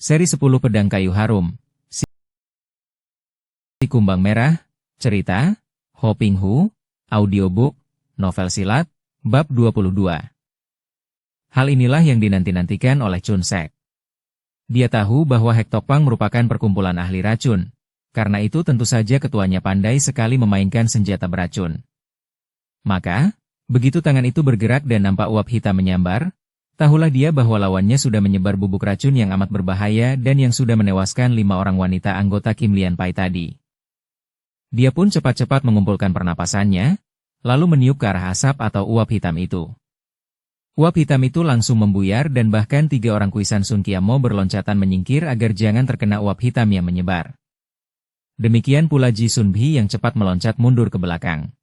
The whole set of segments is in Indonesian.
Seri 10 Pedang Kayu Harum. Si Kumbang Merah. Cerita. Ho Ping Hu. Audiobook. Novel silat. Bab 22. Hal inilah yang dinanti-nantikan oleh Chun Sek. Dia tahu bahwa Hek Tok Pang merupakan perkumpulan ahli racun. Karena itu tentu saja ketuanya pandai sekali memainkan senjata beracun. Maka, begitu tangan itu bergerak dan nampak uap hitam menyambar, tahulah dia bahwa lawannya sudah menyebar bubuk racun yang amat berbahaya dan yang sudah menewaskan 5 orang wanita anggota Kim Lian Pai tadi. Dia pun cepat-cepat mengumpulkan pernapasannya, lalu meniup ke arah asap atau uap hitam itu. Uap hitam itu langsung membuyar dan bahkan 3 orang kuisan Sun Qiamo berloncatan menyingkir agar jangan terkena uap hitam yang menyebar. Demikian pula Ji Sun Bhi yang cepat meloncat mundur ke belakang.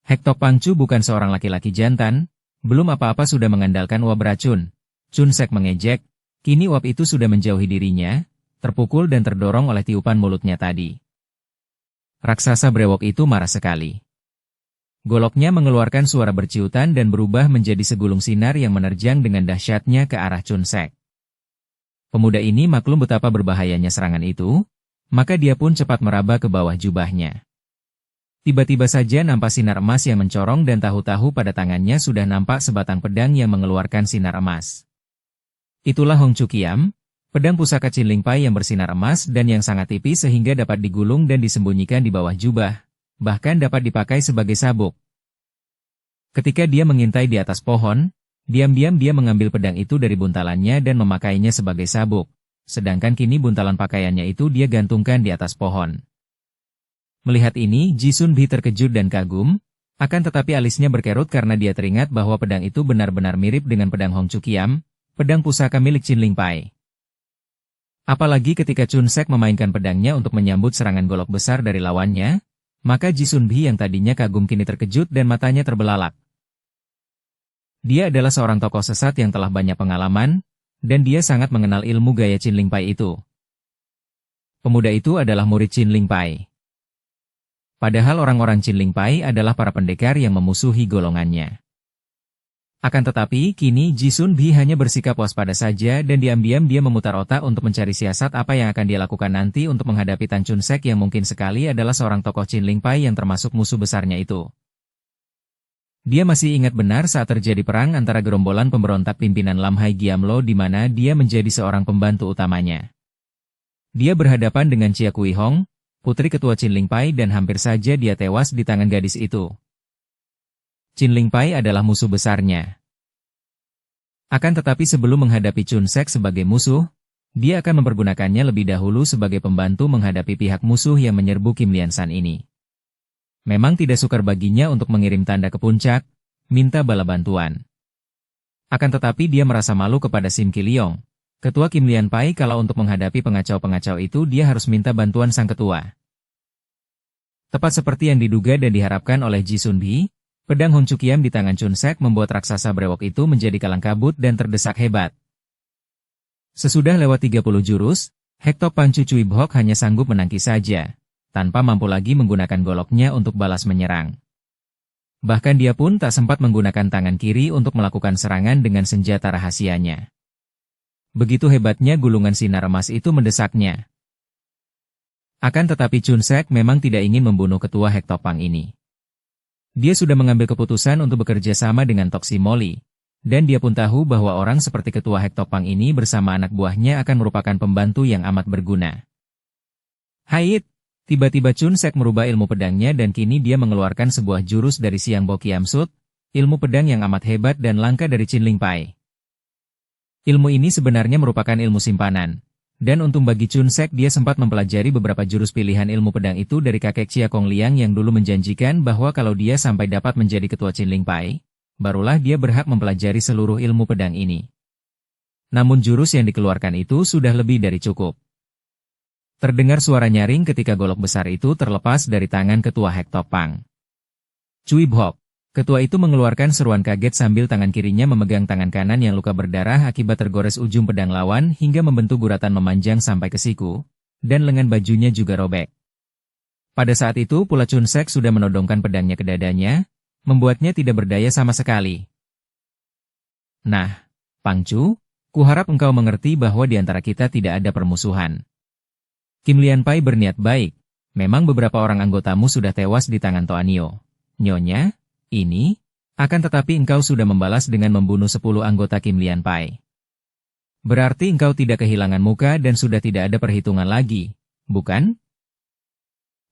Hek Tok Pang Chu bukan seorang laki-laki jantan, belum apa-apa sudah mengandalkan uap beracun. Chun Sek mengejek, kini uap itu sudah menjauhi dirinya, terpukul dan terdorong oleh tiupan mulutnya tadi. Raksasa brewok itu marah sekali. Goloknya mengeluarkan suara berciutan dan berubah menjadi segulung sinar yang menerjang dengan dahsyatnya ke arah Chun Sek. Pemuda ini maklum betapa berbahayanya serangan itu, maka dia pun cepat meraba ke bawah jubahnya. Tiba-tiba saja nampak sinar emas yang mencorong dan tahu-tahu pada tangannya sudah nampak sebatang pedang yang mengeluarkan sinar emas. Itulah Hong Chu Kiam, pedang pusaka Chin Ling Pai yang bersinar emas dan yang sangat tipis sehingga dapat digulung dan disembunyikan di bawah jubah, bahkan dapat dipakai sebagai sabuk. Ketika dia mengintai di atas pohon, diam-diam dia mengambil pedang itu dari buntalannya dan memakainya sebagai sabuk, sedangkan kini buntalan pakaiannya itu dia gantungkan di atas pohon. Melihat ini, Ji Sun Bhi terkejut dan kagum, akan tetapi alisnya berkerut karena dia teringat bahwa pedang itu benar-benar mirip dengan pedang Hong Chu Kiam, pedang pusaka milik Chin Ling Pai. Apalagi ketika Chun Sek memainkan pedangnya untuk menyambut serangan golok besar dari lawannya, maka Ji Sun Bhi yang tadinya kagum kini terkejut dan matanya terbelalak. Dia adalah seorang tokoh sesat yang telah banyak pengalaman, dan dia sangat mengenal ilmu gaya Chin Ling Pai itu. Pemuda itu adalah murid Chin Ling Pai. Padahal orang-orang Chin Ling Pai adalah para pendekar yang memusuhi golongannya. Akan tetapi, kini Ji Sun Bhi hanya bersikap waspada saja dan diam-diam dia memutar otak untuk mencari siasat apa yang akan dia lakukan nanti untuk menghadapi Tan Chun Sek yang mungkin sekali adalah seorang tokoh Chin Ling Pai yang termasuk musuh besarnya itu. Dia masih ingat benar saat terjadi perang antara gerombolan pemberontak pimpinan Lam Hai Giamlo di mana dia menjadi seorang pembantu utamanya. Dia berhadapan dengan Chia Kui Hong, putri ketua Chin Ling Pai dan hampir saja dia tewas di tangan gadis itu. Chin Ling Pai adalah musuh besarnya. Akan tetapi sebelum menghadapi Chun Sek sebagai musuh, dia akan mempergunakannya lebih dahulu sebagai pembantu menghadapi pihak musuh yang menyerbu Kim Lian San ini. Memang tidak sukar baginya untuk mengirim tanda ke puncak, minta bala bantuan. Akan tetapi dia merasa malu kepada Sim Ki Leong, ketua Kim Lian Pai kalau untuk menghadapi pengacau-pengacau itu dia harus minta bantuan sang ketua. Tepat seperti yang diduga dan diharapkan oleh Ji Sun Bhi, pedang Hong Chu Kiam di tangan Chun Sek membuat raksasa brewok itu menjadi kalang kabut dan terdesak hebat. Sesudah lewat 30 jurus, Hek Tok Pang Chu Cui Bhok hanya sanggup menangkis saja, tanpa mampu lagi menggunakan goloknya untuk balas menyerang. Bahkan dia pun tak sempat menggunakan tangan kiri untuk melakukan serangan dengan senjata rahasianya. Begitu hebatnya gulungan sinar emas itu mendesaknya. Akan tetapi Chun Sek memang tidak ingin membunuh ketua Hek Tok Pang ini. Dia sudah mengambil keputusan untuk bekerja sama dengan Tok Si Moli, dan dia pun tahu bahwa orang seperti ketua Hek Tok Pang ini bersama anak buahnya akan merupakan pembantu yang amat berguna. Hait! Tiba-tiba Chun Sek merubah ilmu pedangnya dan kini dia mengeluarkan sebuah jurus dari Siang Bo Kiam Sut, ilmu pedang yang amat hebat dan langka dari Chin Ling Pai. Ilmu ini sebenarnya merupakan ilmu simpanan, dan untung bagi Chun Sek dia sempat mempelajari beberapa jurus pilihan ilmu pedang itu dari kakek Chia Kong Liang yang dulu menjanjikan bahwa kalau dia sampai dapat menjadi ketua Chin Ling Pai, barulah dia berhak mempelajari seluruh ilmu pedang ini. Namun jurus yang dikeluarkan itu sudah lebih dari cukup. Terdengar suara nyaring ketika golok besar itu terlepas dari tangan ketua Hek Tok Pang. Cui Bhok. Ketua itu mengeluarkan seruan kaget sambil tangan kirinya memegang tangan kanan yang luka berdarah akibat tergores ujung pedang lawan hingga membentuk guratan memanjang sampai ke siku, dan lengan bajunya juga robek. Pada saat itu pula Chun Sek sudah menodongkan pedangnya ke dadanya, membuatnya tidak berdaya sama sekali. Nah, Pang Chu, Kuharap engkau mengerti bahwa di antara kita tidak ada permusuhan. Kim Lian Pai berniat baik. Memang beberapa orang anggotamu sudah tewas di tangan Toanio. Nyonya, ini, akan tetapi engkau sudah membalas dengan membunuh 10 anggota Kim Lian Pai. Berarti engkau tidak kehilangan muka dan sudah tidak ada perhitungan lagi, bukan?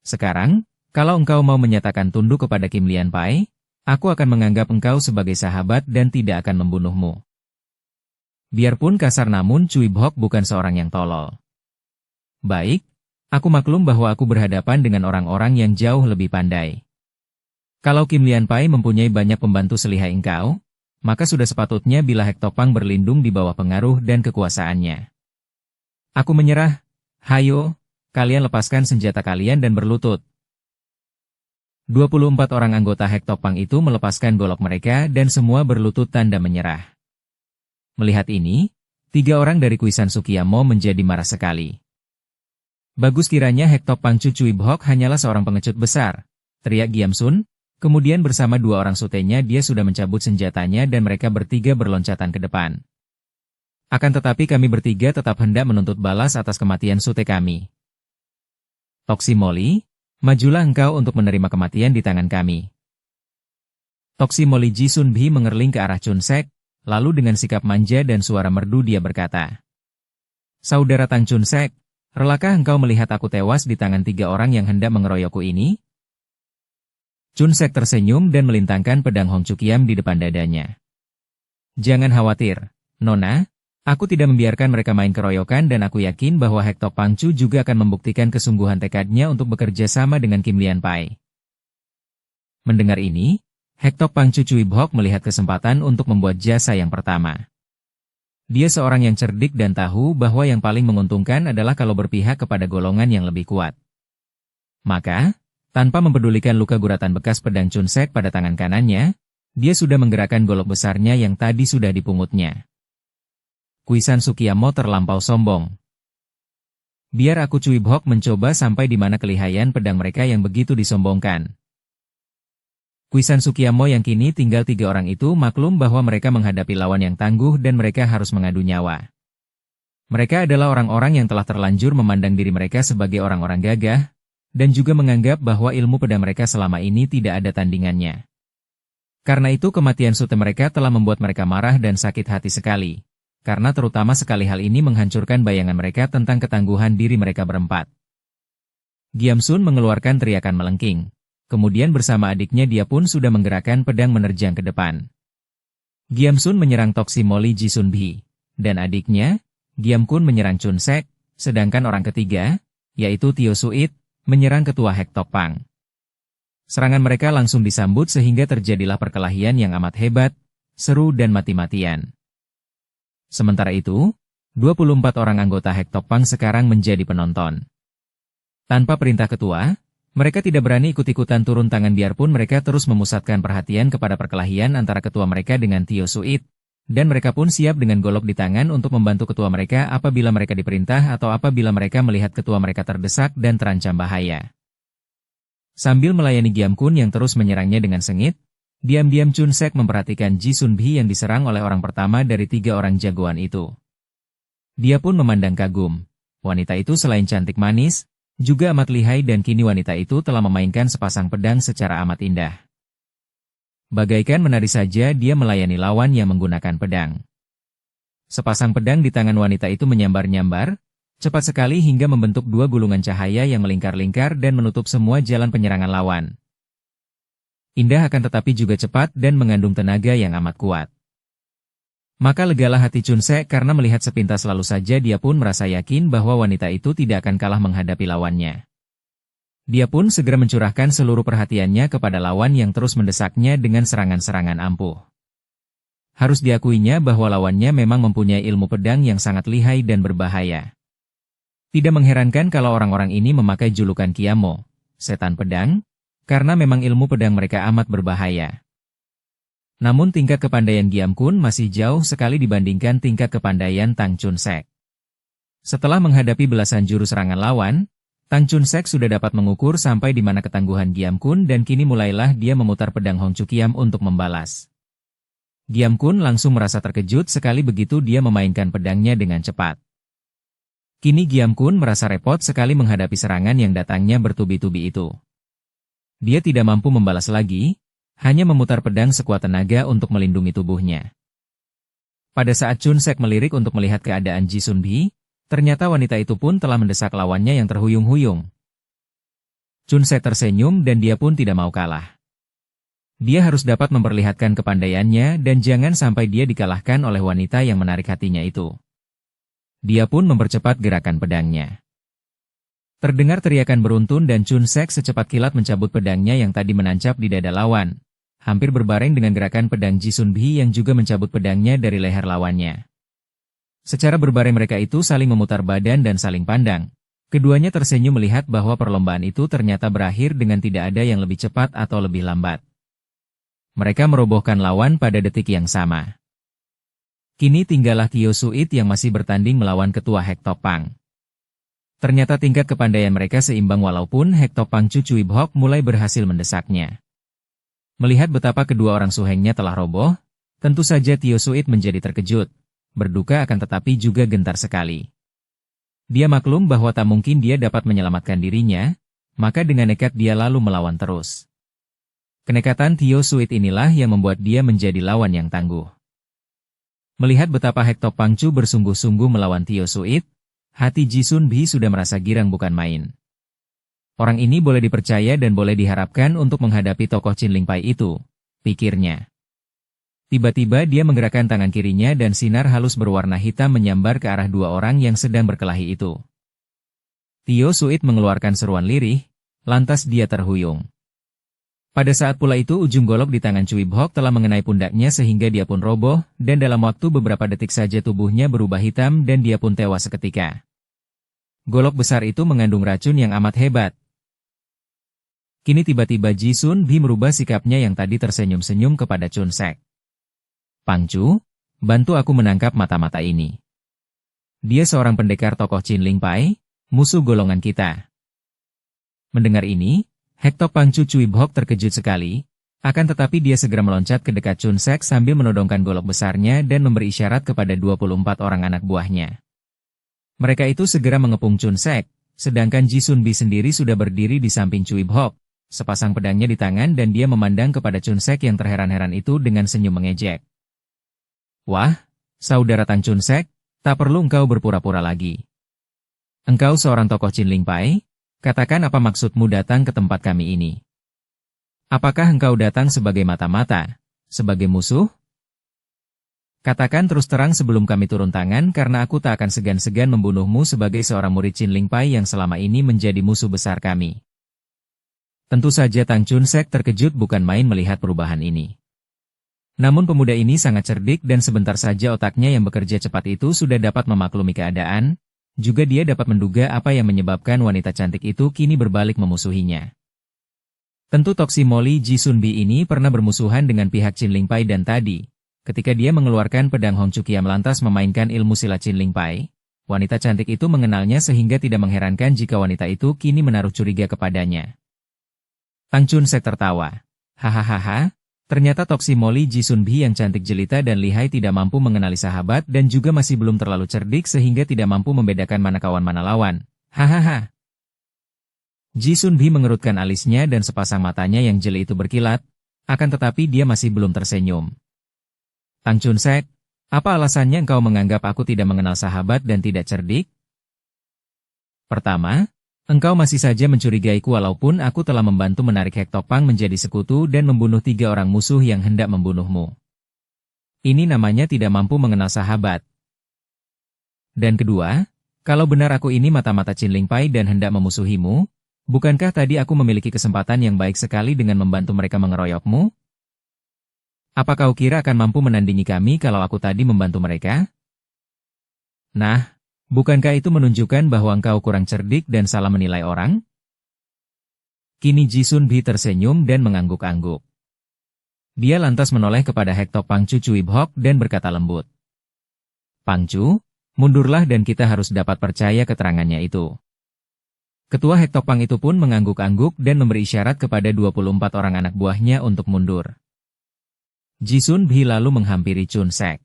Sekarang, kalau engkau mau menyatakan tunduk kepada Kim Lian Pai, aku akan menganggap engkau sebagai sahabat dan tidak akan membunuhmu. Biarpun kasar namun Cui Bhok bukan seorang yang tolol. Baik, aku maklum bahwa aku berhadapan dengan orang-orang yang jauh lebih pandai. Kalau Kim Lian Pai mempunyai banyak pembantu selihai engkau, maka sudah sepatutnya bila Hek Topang berlindung di bawah pengaruh dan kekuasaannya. Aku menyerah. Hayo, kalian lepaskan senjata kalian dan berlutut. 24 orang anggota Hek Topang itu melepaskan golok mereka dan semua berlutut tanda menyerah. Melihat ini, 3 orang dari Kuisan Sukiyamo menjadi marah sekali. Bagus kiranya Hek Topang Cui Bhok hanyalah seorang pengecut besar, teriak Giam Sun, kemudian bersama 2 orang sutenya dia sudah mencabut senjatanya dan mereka bertiga berloncatan ke depan. Akan tetapi kami bertiga tetap hendak menuntut balas atas kematian sute kami. Toksi Moli, majulah engkau untuk menerima kematian di tangan kami. Toksi Moli Ji Sun Bhi mengerling ke arah Chun Sek, lalu dengan sikap manja dan suara merdu dia berkata, Saudara Tang Chun Sek, relakah engkau melihat aku tewas di tangan 3 orang yang hendak mengeroyokku ini? Chun Sek tersenyum dan melintangkan pedang Hong Chukiam di depan dadanya. Jangan khawatir, Nona, aku tidak membiarkan mereka main keroyokan dan aku yakin bahwa Hek Tok Pangcu juga akan membuktikan kesungguhan tekadnya untuk bekerja sama dengan Kim Lian Pai. Mendengar ini, Hek Tok Pangcu Cui Bhok melihat kesempatan untuk membuat jasa yang pertama. Dia seorang yang cerdik dan tahu bahwa yang paling menguntungkan adalah kalau berpihak kepada golongan yang lebih kuat. Maka, tanpa mempedulikan luka guratan bekas pedang Chun Sek pada tangan kanannya, dia sudah menggerakkan golok besarnya yang tadi sudah dipungutnya. Kuisan Sukiyamo terlampau sombong. Biar aku Cui Bhok mencoba sampai di mana kelihayan pedang mereka yang begitu disombongkan. Kuisan Sukiyamo yang kini tinggal 3 orang itu maklum bahwa mereka menghadapi lawan yang tangguh dan mereka harus mengadu nyawa. Mereka adalah orang-orang yang telah terlanjur memandang diri mereka sebagai orang-orang gagah, dan juga menganggap bahwa ilmu pedang mereka selama ini tidak ada tandingannya. Karena itu kematian sute mereka telah membuat mereka marah dan sakit hati sekali, karena terutama sekali hal ini menghancurkan bayangan mereka tentang ketangguhan diri mereka berempat. Giam Sun mengeluarkan teriakan melengking. Kemudian bersama adiknya dia pun sudah menggerakkan pedang menerjang ke depan. Giam Sun menyerang Toksi Moli Ji Sun Bhi, dan adiknya, Giam Kun menyerang Chun Sek, sedangkan orang ketiga, yaitu Tio Suit, menyerang ketua Hek Tok Pang. Serangan mereka langsung disambut sehingga terjadilah perkelahian yang amat hebat, seru dan mati-matian. Sementara itu, 24 orang anggota Hek Tok Pang sekarang menjadi penonton. Tanpa perintah ketua, mereka tidak berani ikut-ikutan turun tangan biarpun mereka terus memusatkan perhatian kepada perkelahian antara ketua mereka dengan Tio Suit, dan mereka pun siap dengan golok di tangan untuk membantu ketua mereka apabila mereka diperintah atau apabila mereka melihat ketua mereka terdesak dan terancam bahaya. Sambil melayani Giam Kun yang terus menyerangnya dengan sengit, diam-diam Chun Sek memperhatikan Ji Sun Bhi yang diserang oleh orang pertama dari 3 orang jagoan itu. Dia pun memandang kagum. Wanita itu selain cantik manis, juga amat lihai dan kini wanita itu telah memainkan sepasang pedang secara amat indah. Bagaikan menari saja dia melayani lawan yang menggunakan pedang. Sepasang pedang di tangan wanita itu menyambar-nyambar, cepat sekali hingga membentuk 2 gulungan cahaya yang melingkar-lingkar dan menutup semua jalan penyerangan lawan. Indah akan tetapi juga cepat dan mengandung tenaga yang amat kuat. Maka legalah hati Chun Sek karena melihat sepintas lalu saja dia pun merasa yakin bahwa wanita itu tidak akan kalah menghadapi lawannya. Dia pun segera mencurahkan seluruh perhatiannya kepada lawan yang terus mendesaknya dengan serangan-serangan ampuh. Harus diakuinya bahwa lawannya memang mempunyai ilmu pedang yang sangat lihai dan berbahaya. Tidak mengherankan kalau orang-orang ini memakai julukan Kiamo, setan pedang, karena memang ilmu pedang mereka amat berbahaya. Namun tingkat kepandaian Giam Kun masih jauh sekali dibandingkan tingkat kepandaian Tang Chun Sek. Setelah menghadapi belasan juru serangan lawan, Tang Chun Sek sudah dapat mengukur sampai di mana ketangguhan Giam Kun dan kini mulailah dia memutar pedang Hong Chukiam untuk membalas. Giam Kun langsung merasa terkejut sekali begitu dia memainkan pedangnya dengan cepat. Kini Giam Kun merasa repot sekali menghadapi serangan yang datangnya bertubi-tubi itu. Dia tidak mampu membalas lagi, hanya memutar pedang sekuat tenaga untuk melindungi tubuhnya. Pada saat Chun Sek melirik untuk melihat keadaan Ji Sun Bi, ternyata wanita itu pun telah mendesak lawannya yang terhuyung-huyung. Chun Sek tersenyum dan dia pun tidak mau kalah. Dia harus dapat memperlihatkan kepandaiannya dan jangan sampai dia dikalahkan oleh wanita yang menarik hatinya itu. Dia pun mempercepat gerakan pedangnya. Terdengar teriakan beruntun dan Chun Sek secepat kilat mencabut pedangnya yang tadi menancap di dada lawan, hampir berbareng dengan gerakan pedang Ji Sun Bi yang juga mencabut pedangnya dari leher lawannya. Secara berbareng mereka itu saling memutar badan dan saling pandang. Keduanya tersenyum melihat bahwa perlombaan itu ternyata berakhir dengan tidak ada yang lebih cepat atau lebih lambat. Mereka merobohkan lawan pada detik yang sama. Kini tinggallah Tio Suit yang masih bertanding melawan ketua Hek Topang. Ternyata tingkat kepandaian mereka seimbang walaupun Hek Topang Chu Cui Bhok mulai berhasil mendesaknya. Melihat betapa kedua orang suhengnya telah roboh, tentu saja Tio Suit menjadi terkejut, berduka akan tetapi juga gentar sekali. Dia maklum bahwa tak mungkin dia dapat menyelamatkan dirinya, maka dengan nekat dia lalu melawan terus. Kenekatan Tio Suit inilah yang membuat dia menjadi lawan yang tangguh. Melihat betapa Hek Topang Chu bersungguh-sungguh melawan Tio Suit, hati Ji Sun Bi sudah merasa girang bukan main. Orang ini boleh dipercaya dan boleh diharapkan untuk menghadapi tokoh Chin Ling Pai itu, pikirnya. Tiba-tiba dia menggerakkan tangan kirinya dan sinar halus berwarna hitam menyambar ke arah dua orang yang sedang berkelahi itu. Tio Suit mengeluarkan seruan lirih, lantas dia terhuyung. Pada saat pula itu ujung golok di tangan Cui Bhok telah mengenai pundaknya sehingga dia pun roboh, dan dalam waktu beberapa detik saja tubuhnya berubah hitam dan dia pun tewas seketika. Golok besar itu mengandung racun yang amat hebat. Kini tiba-tiba Ji Sun Bi merubah sikapnya yang tadi tersenyum-senyum kepada Chun Sek. Pang Chu, bantu aku menangkap mata-mata ini. Dia seorang pendekar tokoh Chin Ling Pai, musuh golongan kita. Mendengar ini, Hek Topang Chu Cui Bhok terkejut sekali, akan tetapi dia segera meloncat ke dekat Chun Sek sambil menodongkan golok besarnya dan memberi isyarat kepada 24 orang anak buahnya. Mereka itu segera mengepung Chun Sek, sedangkan Ji Sun Bi sendiri sudah berdiri di samping Cui Bhok, sepasang pedangnya di tangan dan dia memandang kepada Chun Sek yang terheran-heran itu dengan senyum mengejek. Wah, saudara Tang Chun Sek, tak perlu engkau berpura-pura lagi. Engkau seorang tokoh Chin Ling Pai? Katakan apa maksudmu datang ke tempat kami ini? Apakah engkau datang sebagai mata-mata, sebagai musuh? Katakan terus terang sebelum kami turun tangan karena aku tak akan segan-segan membunuhmu sebagai seorang murid Chin Ling Pai yang selama ini menjadi musuh besar kami. Tentu saja Tang Chun Sek terkejut bukan main melihat perubahan ini. Namun pemuda ini sangat cerdik dan sebentar saja otaknya yang bekerja cepat itu sudah dapat memaklumi keadaan. Juga dia dapat menduga apa yang menyebabkan wanita cantik itu kini berbalik memusuhinya. Tentu Toksi Moli Ji Sun Bi ini pernah bermusuhan dengan pihak Chin Ling Pai dan tadi, ketika dia mengeluarkan pedang Hong Chu Kiam lantas memainkan ilmu silat Chin Ling Pai, wanita cantik itu mengenalnya sehingga tidak mengherankan jika wanita itu kini menaruh curiga kepadanya. Tang Chun Sek tertawa. Hahaha. Ternyata Toksi Moli Ji Sun Bi yang cantik jelita dan lihai tidak mampu mengenali sahabat dan juga masih belum terlalu cerdik sehingga tidak mampu membedakan mana kawan mana lawan. Hahaha. Ji Sun Bi mengerutkan alisnya dan sepasang matanya yang jeli itu berkilat, akan tetapi dia masih belum tersenyum. Tang Chun Sek, apa alasannya engkau menganggap aku tidak mengenal sahabat dan tidak cerdik? Pertama, engkau masih saja mencurigaiku walaupun aku telah membantu menarik Hek Topang menjadi sekutu dan membunuh 3 orang musuh yang hendak membunuhmu. Ini namanya tidak mampu mengenal sahabat. Dan kedua, kalau benar aku ini mata-mata Chin Ling Pai dan hendak memusuhimu, bukankah tadi aku memiliki kesempatan yang baik sekali dengan membantu mereka mengeroyokmu? Apa kau kira akan mampu menandingi kami kalau aku tadi membantu mereka? Nah, bukankah itu menunjukkan bahwa engkau kurang cerdik dan salah menilai orang? Kini Ji Sun Bi tersenyum dan mengangguk-angguk. Dia lantas menoleh kepada Hek Topang Chu Cui Bhok dan berkata lembut. Pang Chu, mundurlah dan kita harus dapat percaya keterangannya itu. Ketua Hek Topang itu pun mengangguk-angguk dan memberi isyarat kepada 24 orang anak buahnya untuk mundur. Ji-sun Bhi lalu menghampiri Chun Sek.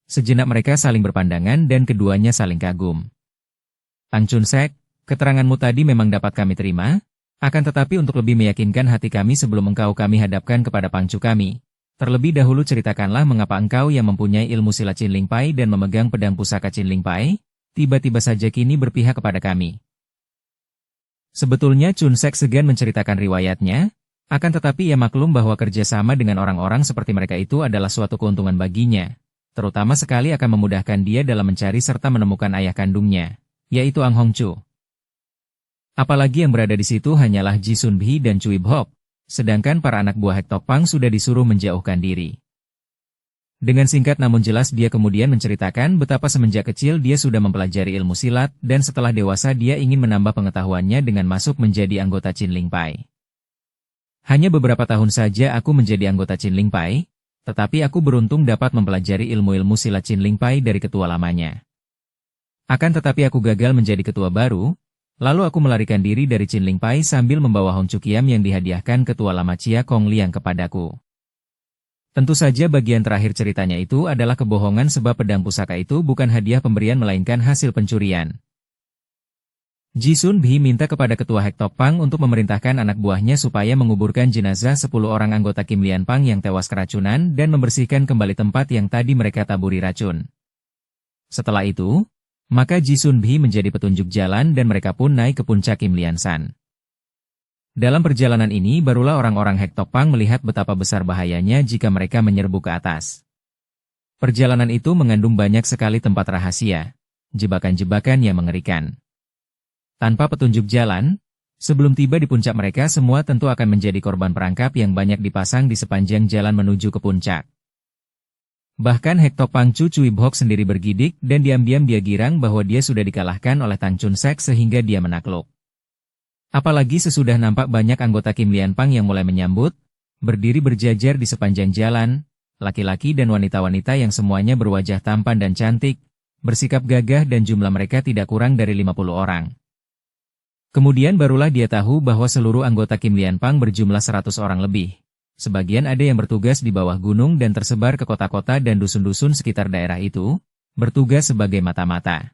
Sejenak mereka saling berpandangan dan keduanya saling kagum. Tang Chun Sek, keteranganmu tadi memang dapat kami terima, akan tetapi untuk lebih meyakinkan hati kami sebelum engkau kami hadapkan kepada pangcu kami. Terlebih dahulu ceritakanlah mengapa engkau yang mempunyai ilmu silat Chin Ling Pai dan memegang pedang pusaka Chin Ling Pai, tiba-tiba saja kini berpihak kepada kami. Sebetulnya Chun Sek segan menceritakan riwayatnya, akan tetapi ia maklum bahwa kerjasama dengan orang-orang seperti mereka itu adalah suatu keuntungan baginya, terutama sekali akan memudahkan dia dalam mencari serta menemukan ayah kandungnya, yaitu Ang Hongchu. Apalagi yang berada di situ hanyalah Ji-sun Bhi dan Cui Bhok, sedangkan para anak buah Hek Tok Pang sudah disuruh menjauhkan diri. Dengan singkat namun jelas dia kemudian menceritakan betapa semenjak kecil dia sudah mempelajari ilmu silat dan setelah dewasa dia ingin menambah pengetahuannya dengan masuk menjadi anggota Chin Ling Pai. Hanya beberapa tahun saja aku menjadi anggota Chin Ling Pai, tetapi aku beruntung dapat mempelajari ilmu-ilmu silat Chin Ling Pai dari ketua lamanya. Akan tetapi aku gagal menjadi ketua baru, lalu aku melarikan diri dari Chin Ling Pai sambil membawa Hong Chu Kiam yang dihadiahkan ketua lama Chia Kong Liang kepadaku. Tentu saja bagian terakhir ceritanya itu adalah kebohongan sebab pedang pusaka itu bukan hadiah pemberian melainkan hasil pencurian. Ji-sun Bhi minta kepada ketua Hek Tok Pang untuk memerintahkan anak buahnya supaya menguburkan jenazah 10 orang anggota Kim Lian Pang yang tewas keracunan dan membersihkan kembali tempat yang tadi mereka taburi racun. Setelah itu, maka Ji-sun Bhi menjadi petunjuk jalan dan mereka pun naik ke puncak Kim Lian San. Dalam perjalanan ini barulah orang-orang Hek Tok Pang melihat betapa besar bahayanya jika mereka menyerbu ke atas. Perjalanan itu mengandung banyak sekali tempat rahasia, jebakan-jebakan yang mengerikan. Tanpa petunjuk jalan, sebelum tiba di puncak mereka semua tentu akan menjadi korban perangkap yang banyak dipasang di sepanjang jalan menuju ke puncak. Bahkan Hek Tok Pang Cui Bhok sendiri bergidik dan diam-diam dia girang bahwa dia sudah dikalahkan oleh Tang Chun Sek sehingga dia menakluk. Apalagi sesudah nampak banyak anggota Kim Lian Pang yang mulai menyambut, berdiri berjajar di sepanjang jalan, laki-laki dan wanita-wanita yang semuanya berwajah tampan dan cantik, bersikap gagah dan jumlah mereka tidak kurang dari 50 orang. Kemudian barulah dia tahu bahwa seluruh anggota Kim Lian Pang berjumlah 100 orang lebih. Sebagian ada yang bertugas di bawah gunung dan tersebar ke kota-kota dan dusun-dusun sekitar daerah itu, bertugas sebagai mata-mata.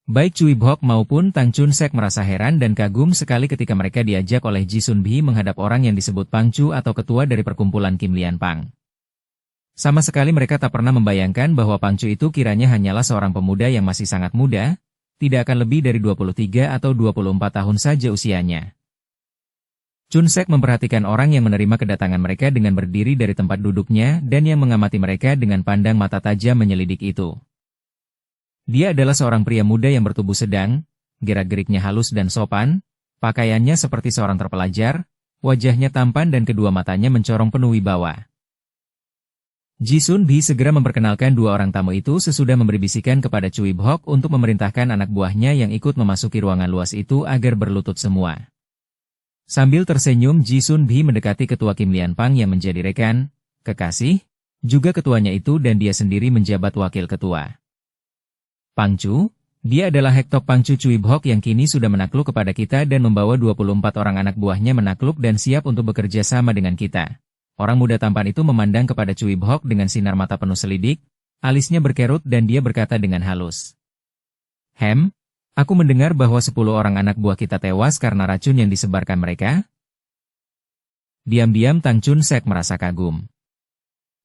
Baik Cui Bhok maupun Tang Chun Sek merasa heran dan kagum sekali ketika mereka diajak oleh Ji-sun Bhi menghadap orang yang disebut Pangcu atau ketua dari perkumpulan Kim Lian Pang. Sama sekali mereka tak pernah membayangkan bahwa Pangcu itu kiranya hanyalah seorang pemuda yang masih sangat muda, tidak akan lebih dari 23 atau 24 tahun saja usianya. Chun Sek memperhatikan orang yang menerima kedatangan mereka dengan berdiri dari tempat duduknya dan yang mengamati mereka dengan pandang mata tajam menyelidik itu. Dia adalah seorang pria muda yang bertubuh sedang, gerak-geriknya halus dan sopan, pakaiannya seperti seorang terpelajar, wajahnya tampan dan kedua matanya mencorong penuh wibawa. Ji-sun Bhi segera memperkenalkan dua orang tamu itu sesudah memberi bisikan kepada Cui Bhok untuk memerintahkan anak buahnya yang ikut memasuki ruangan luas itu agar berlutut semua. Sambil tersenyum Ji-sun Bhi mendekati ketua Kim Lian Pang yang menjadi rekan, kekasih, juga ketuanya itu dan dia sendiri menjabat wakil ketua. Pangcu, dia adalah Hek Tok Pang Cui Bhok yang kini sudah menakluk kepada kita dan membawa 24 orang anak buahnya menakluk dan siap untuk bekerja sama dengan kita. Orang muda tampan itu memandang kepada Cui Bhok dengan sinar mata penuh selidik, alisnya berkerut dan dia berkata dengan halus. Aku mendengar bahwa 10 orang anak buah kita tewas karena racun yang disebarkan mereka. Diam-diam Tang Chun Sek merasa kagum.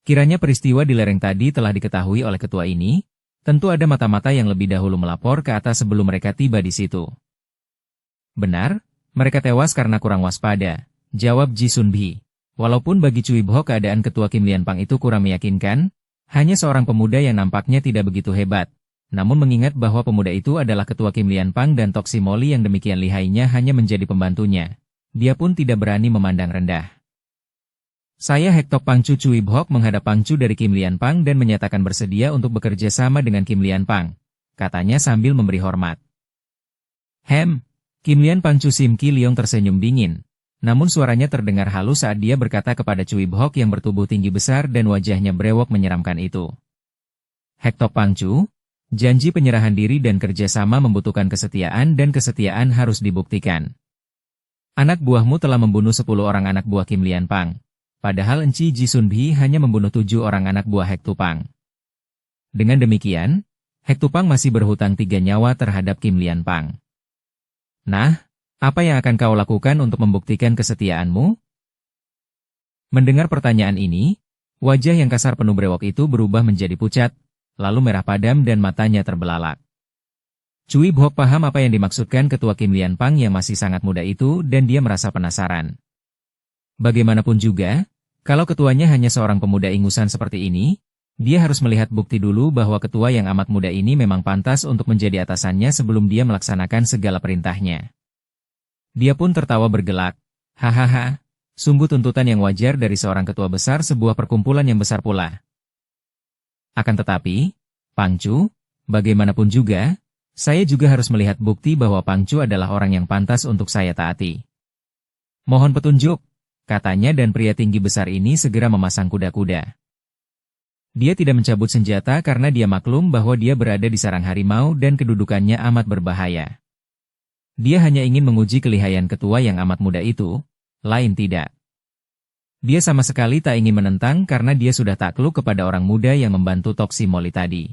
Kiranya peristiwa di lereng tadi telah diketahui oleh ketua ini. Tentu ada mata-mata yang lebih dahulu melapor ke atas sebelum mereka tiba di situ. Benar, mereka tewas karena kurang waspada, jawab Ji-sun Bhi. Walaupun bagi Cui Bhok keadaan ketua Kim Lian Pang itu kurang meyakinkan, hanya seorang pemuda yang nampaknya tidak begitu hebat. Namun mengingat bahwa pemuda itu adalah ketua Kim Lian Pang dan Toksi Moli yang demikian lihainya hanya menjadi pembantunya, dia pun tidak berani memandang rendah. Saya Hek Tok Pang Cui Bhok menghadap Pangcu dari Kim Lian Pang dan menyatakan bersedia untuk bekerja sama dengan Kim Lian Pang, katanya sambil memberi hormat. Kim Lian Pang Sim Ki Leong tersenyum dingin, namun suaranya terdengar halus saat dia berkata kepada Cui Bhok yang bertubuh tinggi besar dan wajahnya brewok menyeramkan itu. Hek Tok Pangcu, janji penyerahan diri dan kerjasama membutuhkan kesetiaan dan kesetiaan harus dibuktikan. Anak buahmu telah membunuh 10 orang anak buah Kim Lian Pang. Padahal Enci Jisunbi hanya membunuh 7 orang anak buah Hek Tupang. Dengan demikian, Hek Tupang masih berhutang 3 nyawa terhadap Kim Lian Pang. Nah, apa yang akan kau lakukan untuk membuktikan kesetiaanmu? Mendengar pertanyaan ini, wajah yang kasar penuh brewok itu berubah menjadi pucat, lalu merah padam dan matanya terbelalak. Cui Bhok paham apa yang dimaksudkan ketua Kim Lian Pang yang masih sangat muda itu dan dia merasa penasaran. Bagaimanapun juga, kalau ketuanya hanya seorang pemuda ingusan seperti ini, dia harus melihat bukti dulu bahwa ketua yang amat muda ini memang pantas untuk menjadi atasannya sebelum dia melaksanakan segala perintahnya. Dia pun tertawa bergelak. Hahaha, sungguh tuntutan yang wajar dari seorang ketua besar sebuah perkumpulan yang besar pula. Akan tetapi, Pang Chu, bagaimanapun juga, saya juga harus melihat bukti bahwa Pang Chu adalah orang yang pantas untuk saya taati. Mohon petunjuk, katanya dan pria tinggi besar ini segera memasang kuda-kuda. Dia tidak mencabut senjata karena dia maklum bahwa dia berada di sarang harimau dan kedudukannya amat berbahaya. Dia hanya ingin menguji kelihayan ketua yang amat muda itu, lain tidak. Dia sama sekali tak ingin menentang karena dia sudah takluk kepada orang muda yang membantu Toksi Moli tadi.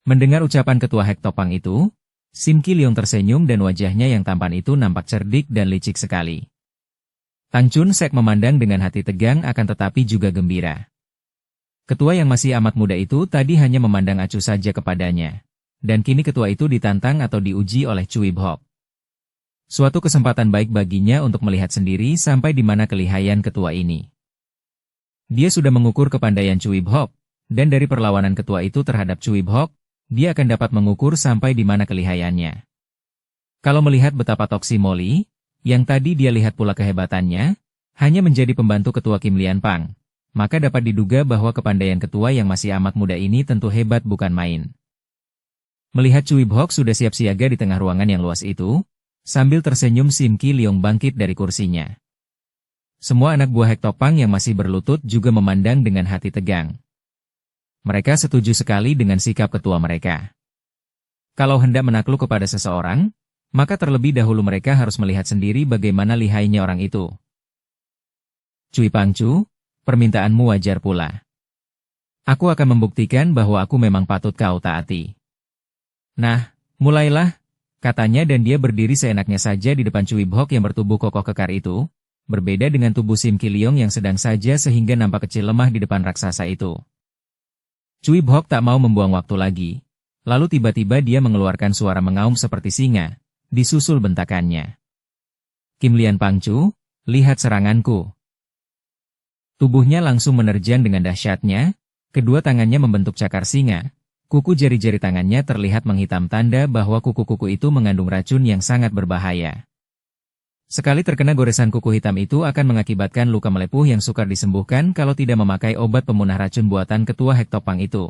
Mendengar ucapan ketua Hek Topang itu, Sim Ki Leong tersenyum dan wajahnya yang tampan itu nampak cerdik dan licik sekali. Tang Chun Sek memandang dengan hati tegang akan tetapi juga gembira. Ketua yang masih amat muda itu tadi hanya memandang acuh saja kepadanya. Dan kini ketua itu ditantang atau diuji oleh Cui Bhok. Suatu kesempatan baik baginya untuk melihat sendiri sampai di mana kelihayan ketua ini. Dia sudah mengukur kepandaian Cui Bhok, dan dari perlawanan ketua itu terhadap Cui Bhok, dia akan dapat mengukur sampai di mana kelihayannya. Kalau melihat betapa Toksi Moli, yang tadi dia lihat pula kehebatannya, hanya menjadi pembantu ketua Kim Lian Pang, maka dapat diduga bahwa kepandaian ketua yang masih amat muda ini tentu hebat bukan main. Melihat Cui Bhok sudah siap siaga di tengah ruangan yang luas itu, sambil tersenyum Sim Ki Leong bangkit dari kursinya. Semua anak buah Hek Topang yang masih berlutut juga memandang dengan hati tegang. Mereka setuju sekali dengan sikap ketua mereka. Kalau hendak menakluk kepada seseorang, maka terlebih dahulu mereka harus melihat sendiri bagaimana lihainya orang itu. Cui Pang Chu, permintaanmu wajar pula. Aku akan membuktikan bahwa aku memang patut kau taati. Nah, mulailah, katanya dan dia berdiri seenaknya saja di depan Cui Bhok yang bertubuh kokoh kekar itu, berbeda dengan tubuh Sim Ki Leong yang sedang saja sehingga nampak kecil lemah di depan raksasa itu. Cui Bhok tak mau membuang waktu lagi, lalu tiba-tiba dia mengeluarkan suara mengaum seperti singa, disusul bentakannya. Kim Lian Pang Chu, lihat seranganku. Tubuhnya langsung menerjang dengan dahsyatnya, kedua tangannya membentuk cakar singa, kuku jari-jari tangannya terlihat menghitam tanda bahwa kuku-kuku itu mengandung racun yang sangat berbahaya. Sekali terkena goresan kuku hitam itu akan mengakibatkan luka melepuh yang sukar disembuhkan kalau tidak memakai obat pemunah racun buatan ketua Hek Topang itu.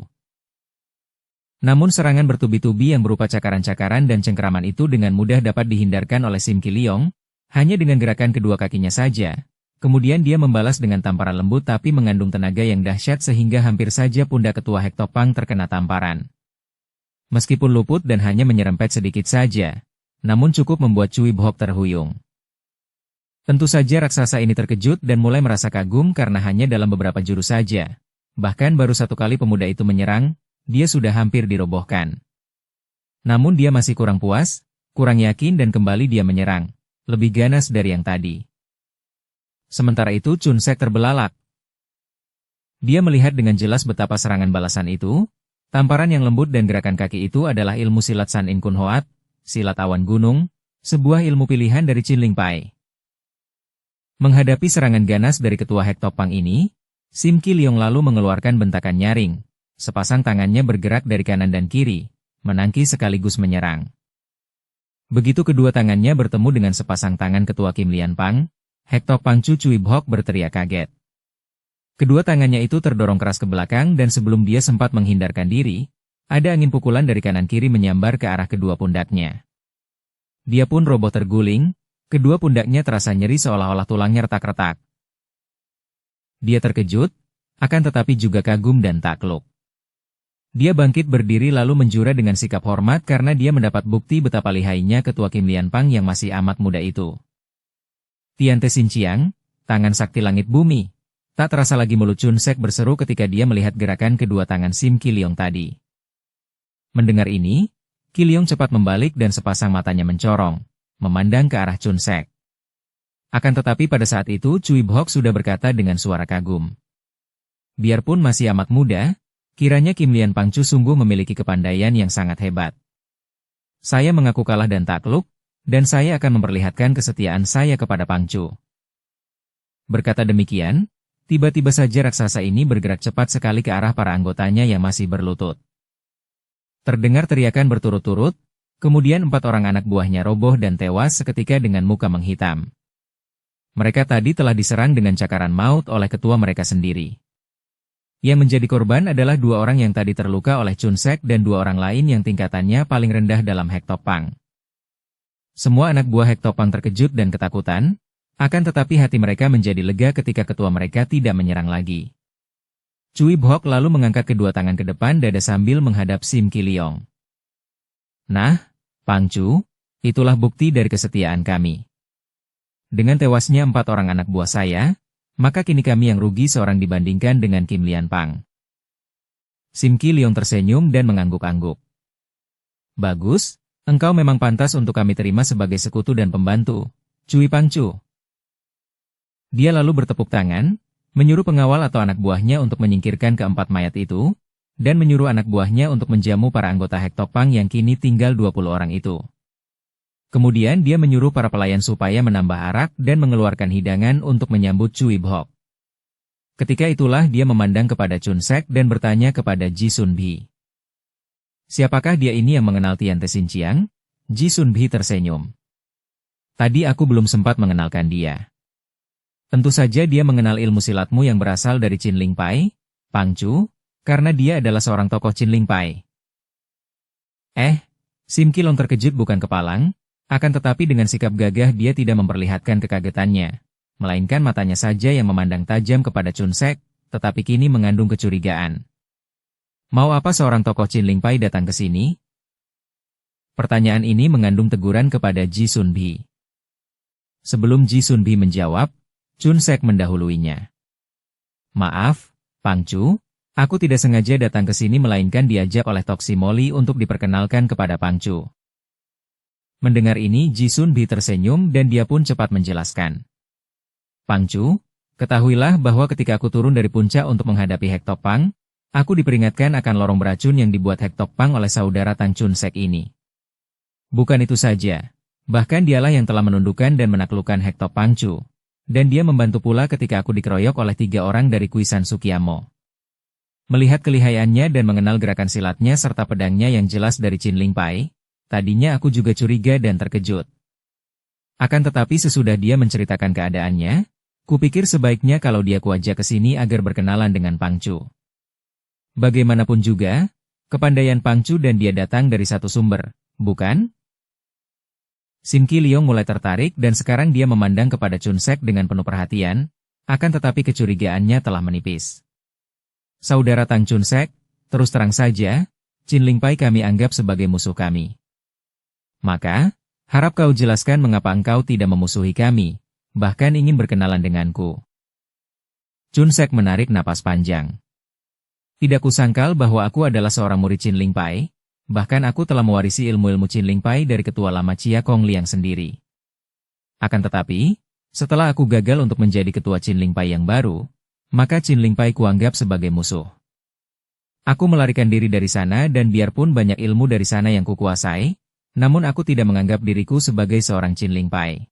Namun serangan bertubi-tubi yang berupa cakaran-cakaran dan cengkeraman itu dengan mudah dapat dihindarkan oleh Sim Ki Leong, hanya dengan gerakan kedua kakinya saja. Kemudian dia membalas dengan tamparan lembut tapi mengandung tenaga yang dahsyat sehingga hampir saja pundak ketua Hek Topang terkena tamparan. Meskipun luput dan hanya menyerempet sedikit saja, namun cukup membuat Cui Bhok terhuyung. Tentu saja raksasa ini terkejut dan mulai merasa kagum karena hanya dalam beberapa jurus saja. Bahkan baru satu kali pemuda itu menyerang, dia sudah hampir dirobohkan. Namun dia masih kurang puas, kurang yakin dan kembali dia menyerang, lebih ganas dari yang tadi. Sementara itu Chun Sek terbelalak. Dia melihat dengan jelas betapa serangan balasan itu, tamparan yang lembut dan gerakan kaki itu adalah ilmu silat San In Kun Hoat, silat awan gunung, sebuah ilmu pilihan dari Chin Ling Pai. Menghadapi serangan ganas dari ketua Hek Topang ini, Sim Ki Leong lalu mengeluarkan bentakan nyaring. Sepasang tangannya bergerak dari kanan dan kiri, menangkis sekaligus menyerang. Begitu kedua tangannya bertemu dengan sepasang tangan ketua Kim Lian Pang, Hek Topang Chu Cui Bhok berteriak kaget. Kedua tangannya itu terdorong keras ke belakang dan sebelum dia sempat menghindarkan diri, ada angin pukulan dari kanan kiri menyambar ke arah kedua pundaknya. Dia pun roboh terguling, kedua pundaknya terasa nyeri seolah-olah tulangnya retak-retak. Dia terkejut, akan tetapi juga kagum dan takluk. Dia bangkit berdiri lalu menjura dengan sikap hormat karena dia mendapat bukti betapa lihainya ketua Kim Lian Pang yang masih amat muda itu. Tian Te Xin Chiang, tangan sakti langit bumi. Tak terasa lagi mulut Chun Sek berseru ketika dia melihat gerakan kedua tangan Sim Ki Leong tadi. Mendengar ini, Ki Leong cepat membalik dan sepasang matanya mencorong, memandang ke arah Chun Sek. Akan tetapi pada saat itu Cui Bhok sudah berkata dengan suara kagum. Biarpun masih amat muda, kiranya Kim Lian Pangcu sungguh memiliki kepandaian yang sangat hebat. Saya mengaku kalah dan takluk, dan saya akan memperlihatkan kesetiaan saya kepada Pangcu. Berkata demikian, tiba-tiba saja raksasa ini bergerak cepat sekali ke arah para anggotanya yang masih berlutut. Terdengar teriakan berturut-turut, kemudian 4 orang anak buahnya roboh dan tewas seketika dengan muka menghitam. Mereka tadi telah diserang dengan cakaran maut oleh ketua mereka sendiri. Yang menjadi korban adalah 2 orang yang tadi terluka oleh Chun Sek dan 2 orang lain yang tingkatannya paling rendah dalam Hek Tok Pang. Semua anak buah Hek Tok Pang terkejut dan ketakutan, akan tetapi hati mereka menjadi lega ketika ketua mereka tidak menyerang lagi. Cui Bhok lalu mengangkat kedua tangan ke depan dada sambil menghadap Sim Ki Leong. Nah, Pangcu, itulah bukti dari kesetiaan kami. Dengan tewasnya 4 orang anak buah saya, maka kini kami yang rugi seorang dibandingkan dengan Kim Lian Pang. Sim Ki Leong tersenyum dan mengangguk-angguk. Bagus, engkau memang pantas untuk kami terima sebagai sekutu dan pembantu, Cui Pangcu. Dia lalu bertepuk tangan, menyuruh pengawal atau anak buahnya untuk menyingkirkan keempat mayat itu, dan menyuruh anak buahnya untuk menjamu para anggota Hek Tok Pang yang kini tinggal 20 orang itu. Kemudian dia menyuruh para pelayan supaya menambah arak dan mengeluarkan hidangan untuk menyambut Cui Bhok. Ketika itulah dia memandang kepada Chun Sek dan bertanya kepada Ji Sun Bhi. Siapakah dia ini yang mengenal Tian Te Sin Chiang? Ji Sun Bhi tersenyum. Tadi aku belum sempat mengenalkan dia. Tentu saja dia mengenal ilmu silatmu yang berasal dari Chin Ling Pai, Pangcu, karena dia adalah seorang tokoh Chin Ling Pai. Sim Ki Leong terkejut bukan kepalang, akan tetapi dengan sikap gagah dia tidak memperlihatkan kekagetannya, melainkan matanya saja yang memandang tajam kepada Chun Sek, tetapi kini mengandung kecurigaan. Mau apa seorang tokoh Chin Ling Pai datang ke sini? Pertanyaan ini mengandung teguran kepada Ji Sun Bhi. Sebelum Ji Sun Bhi menjawab, Chun Sek mendahuluinya. Maaf, Pangcu, aku tidak sengaja datang ke sini melainkan diajak oleh Tok Si Moli untuk diperkenalkan kepada Pangcu. Mendengar ini Ji Sun Bhi tersenyum dan dia pun cepat menjelaskan. Pangcu, ketahuilah bahwa ketika aku turun dari puncak untuk menghadapi Hek Tok Pang, aku diperingatkan akan lorong beracun yang dibuat Hek Tok Pang oleh saudara Tang Chun Sek ini. Bukan itu saja, bahkan dialah yang telah menundukkan dan menaklukkan Hek Tok Pangcu. Dan dia membantu pula ketika aku dikeroyok oleh 3 orang dari Kuisan Sukiamo. Melihat kelihayannya dan mengenal gerakan silatnya serta pedangnya yang jelas dari Chin Ling Pai, tadinya aku juga curiga dan terkejut. Akan tetapi sesudah dia menceritakan keadaannya, kupikir sebaiknya kalau dia kuajak ke sini agar berkenalan dengan Pangcu. Bagaimanapun juga, kepandaian Pangcu dan dia datang dari satu sumber, bukan? Sim Ki Leong mulai tertarik dan sekarang dia memandang kepada Chun Sek dengan penuh perhatian, akan tetapi kecurigaannya telah menipis. Saudara Tang Chun Sek, terus terang saja, Chin Ling Pai kami anggap sebagai musuh kami. Maka, harap kau jelaskan mengapa engkau tidak memusuhi kami, bahkan ingin berkenalan denganku. Chun Sek menarik napas panjang. Tidak kusangkal bahwa aku adalah seorang murid Chin Ling Pai. Bahkan aku telah mewarisi ilmu-ilmu Chin Ling Pai dari ketua lama Chia Kong Liang sendiri. Akan tetapi, setelah aku gagal untuk menjadi ketua Chin Ling Pai yang baru, maka Chin Ling Pai kuanggap sebagai musuh. Aku melarikan diri dari sana dan biarpun banyak ilmu dari sana yang kukuasai, namun aku tidak menganggap diriku sebagai seorang Chin Ling Pai.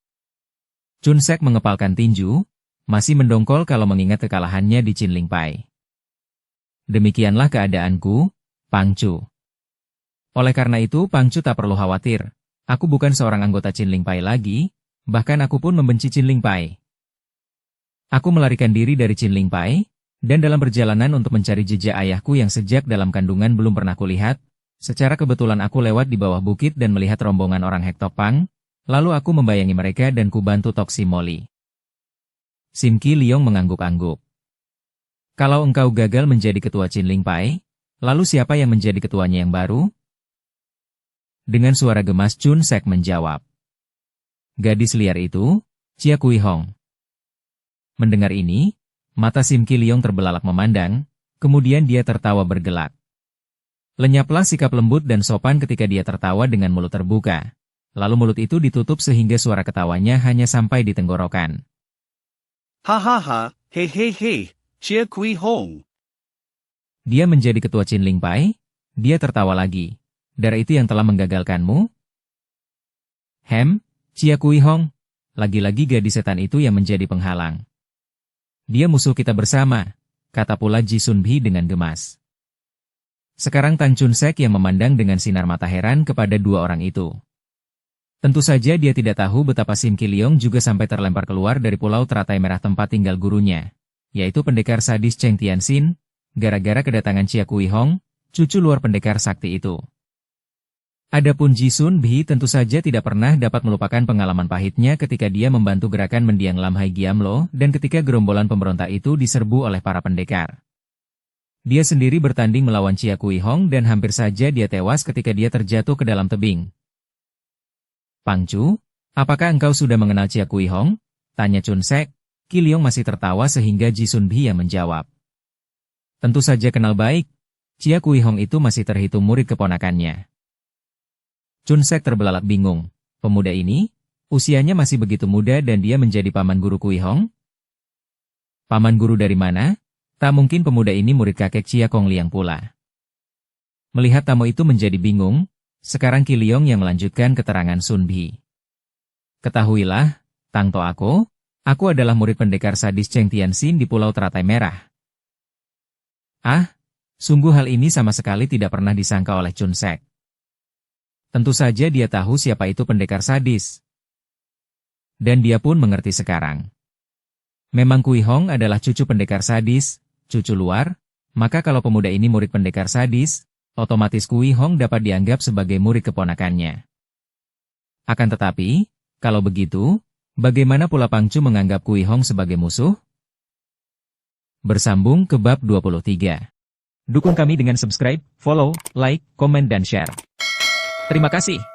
Chun Sek mengepalkan tinju, masih mendongkol kalau mengingat kekalahannya di Chin Ling Pai. Demikianlah keadaanku, Pangcu. Oleh karena itu Pangcu tak perlu khawatir, aku bukan seorang anggota Chin Ling Pai lagi, bahkan aku pun membenci Chin Ling Pai. Aku melarikan diri dari Chin Ling Pai, dan dalam perjalanan untuk mencari jejak ayahku yang sejak dalam kandungan belum pernah kulihat, secara kebetulan aku lewat di bawah bukit dan melihat rombongan orang Hek Tok Pang, lalu aku membayangi mereka dan kubantu Tok Si Moli. Sim Ki Leong mengangguk-angguk. Kalau engkau gagal menjadi ketua Chin Ling Pai, lalu siapa yang menjadi ketuanya yang baru? Dengan suara gemas Chun Sek menjawab. Gadis liar itu, Chia Kui Hong. Mendengar ini, mata Sim Ki Leong terbelalak memandang, kemudian dia tertawa bergelak. Lenyaplah sikap lembut dan sopan ketika dia tertawa dengan mulut terbuka. Lalu mulut itu ditutup sehingga suara ketawanya hanya sampai di tenggorokan. Hahaha, hehehe, Chia Kui Hong. Dia menjadi ketua Chin Ling Pai. Dia tertawa lagi. Darah itu yang telah menggagalkanmu? Chia Kui Hong. Lagi-lagi gadis setan itu yang menjadi penghalang. Dia musuh kita bersama, kata pula Ji Sun Bhi dengan gemas. Sekarang Tan Chun Sek yang memandang dengan sinar mata heran kepada dua orang itu. Tentu saja dia tidak tahu betapa Sim Ki Leong juga sampai terlempar keluar dari pulau teratai merah tempat tinggal gurunya, yaitu pendekar sadis Cheng Tianxin, gara-gara kedatangan Chia Kui Hong, cucu luar pendekar sakti itu. Adapun Ji Sun Bhi tentu saja tidak pernah dapat melupakan pengalaman pahitnya ketika dia membantu gerakan mendiang Lam Hai Giam Lo dan ketika gerombolan pemberontak itu diserbu oleh para pendekar. Dia sendiri bertanding melawan Chia Kui Hong dan hampir saja dia tewas ketika dia terjatuh ke dalam tebing. Pangcu, apakah engkau sudah mengenal Chia Kui Hong? Tanya Chun Sek. Ki Leong masih tertawa sehingga Ji Sun Bhi yang menjawab. Tentu saja kenal baik. Chia Kui Hong itu masih terhitung murid keponakannya. Chun Sek terbelalak bingung. Pemuda ini, usianya masih begitu muda dan dia menjadi paman guru Kui Hong? Paman guru dari mana? Tak mungkin pemuda ini murid kakek Chia Kong Liang pula. Melihat tamu itu menjadi bingung, sekarang Ki Leong yang melanjutkan keterangan Sun Bhi. Ketahuilah, Tang To aku adalah murid pendekar sadis Cheng Tianxin di Pulau Teratai Merah. Ah, sungguh hal ini sama sekali tidak pernah disangka oleh Chun Sek. Tentu saja dia tahu siapa itu pendekar sadis. Dan dia pun mengerti sekarang. Memang Kui Hong adalah cucu pendekar sadis, cucu luar, maka kalau pemuda ini murid pendekar sadis, otomatis Kui Hong dapat dianggap sebagai murid keponakannya. Akan tetapi, kalau begitu, bagaimana pula Pangcu menganggap Kui Hong sebagai musuh? Bersambung ke bab 23. Dukung kami dengan subscribe, follow, like, komen dan share. Terima kasih.